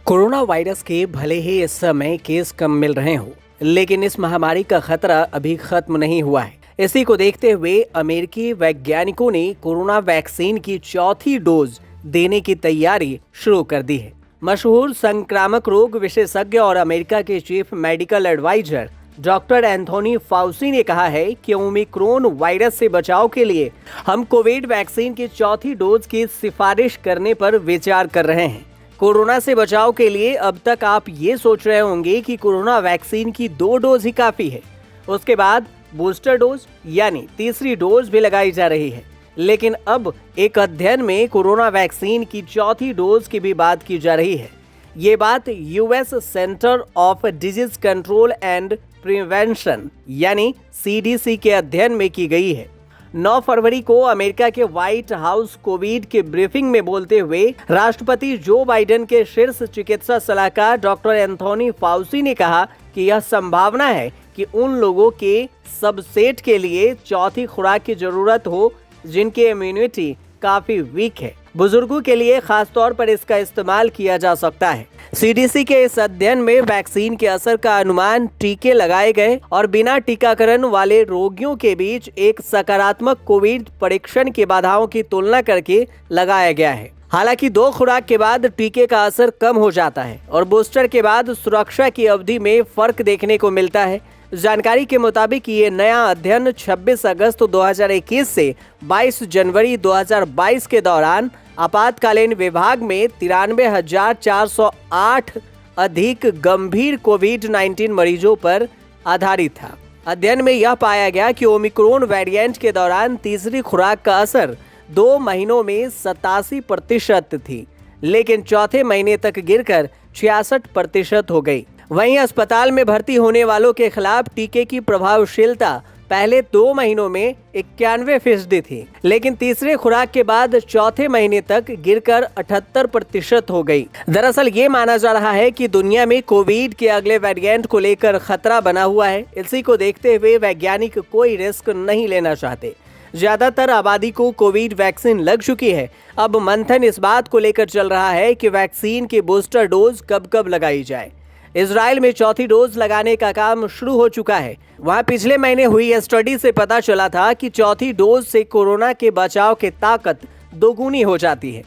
Corona virus के भले ही इस समय केस कम मिल रहे हो, लेकिन इस महामारी का खतरा अभी खत्म नहीं हुआ है। इसी को देखते हुए अमेरिकी वैज्ञानिकों ने कोरोना वैक्सीन की चौथी डोज देने की तैयारी शुरू कर दी है। मशहूर संक्रामक रोग विशेषज्ञ और अमेरिका के chief medical adviser doctor Anthony Fauci ने कहा है कि ओमिक्रॉन वायरस से बचाव के लिए हम कोविड वैक्सीन की चौथी डोज की सिफारिश करने पर विचार कर रहे हैं। कोरोना से बचाव के लिए अब तक आप ये सोच रहे होंगे कि कोरोना वैक्सीन की 2 डोज ही काफी है, उसके बाद बूस्टर डोज यानी तीसरी डोज भी लगाई जा रही है। लेकिन अब एक अध्ययन में कोरोना वैक्सीन की चौथी डोज की भी बात की जा रही है। ये बात US centre of disease control and prevention यानी सीडीसी के अध्ययन में की गई है। 9 फरवरी को अमेरिका के व्हाइट हाउस कोविड के ब्रीफिंग में बोलते हुए राष्ट्रपति जो बाइडेन के शीर्ष चिकित्सा सलाहकार डॉक्टर एंथोनी फाउसी ने कहा कि यह संभावना है कि उन लोगों के सबसेट के लिए चौथी खुराक की जरूरत हो जिनकी इम्यूनिटी काफी वीक है। बुजुर्गों के लिए खास तौर पर इसका इस्तेमाल किया जा सकता है। सीडीसी के इस अध्ययन में वैक्सीन के असर का अनुमान टीके लगाए गए और बिना टीकाकरण वाले रोगियों के बीच एक सकारात्मक कोविड परीक्षण की बाधाओं की तुलना करके लगाया गया है। हालांकि 2 खुराक के बाद टीके का असर कम हो जाता है और बूस्टर के बाद सुरक्षा की अवधि में फर्क देखने को मिलता है। जानकारी के मुताबिक ये नया अध्ययन 26 अगस्त 2021 से 22 जनवरी 2022 के दौरान आपातकालीन विभाग में 93,408 अधिक गंभीर कोविड-19 मरीजों पर आधारित था। अध्ययन में यह पाया गया कि ओमिक्रॉन वेरिएंट के दौरान तीसरी खुराक का असर 2 महीनों में 87% थी, लेकिन चौथे महीने तक गिरकर 66% हो गई। वहीं अस्पताल में भर्ती होने वालों के खिलाफ टीके की प्रभावशीलता पहले 2 महीनों में 91% थी, लेकिन तीसरे खुराक के बाद चौथे महीने तक गिरकर 78% हो गई। दरअसल ये माना जा रहा है कि दुनिया में कोविड के अगले वेरिएंट को लेकर खतरा बना हुआ है। इसी को देखते हुए वैज्ञानिक कोई रिस्क नहीं लेना चाहते। ज्यादातर आबादी को कोविड वैक्सीन लग चुकी है। अब मंथन इस बात को लेकर चल रहा है कि वैक्सीन की बूस्टर डोज कब लगाई जाए। इजराइल में चौथी डोज लगाने का काम शुरू हो चुका है। वहां पिछले महीने हुई स्टडी से पता चला था कि चौथी डोज से कोरोना के बचाव की ताकत दोगुनी हो जाती है।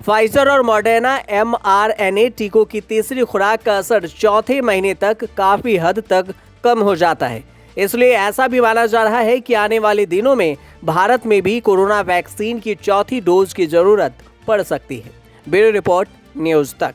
फाइजर और मॉडर्ना mRNA टीकों की तीसरी खुराक का असर चौथे महीने तक काफी हद तक कम हो जाता है। इसलिए ऐसा भी माना जा रहा है कि आने वाले दिनों में भारत में भी कोरोना वैक्सीन की चौथी डोज की जरूरत पड़ सकती है। ब्यूरो रिपोर्ट, न्यूज़ तक।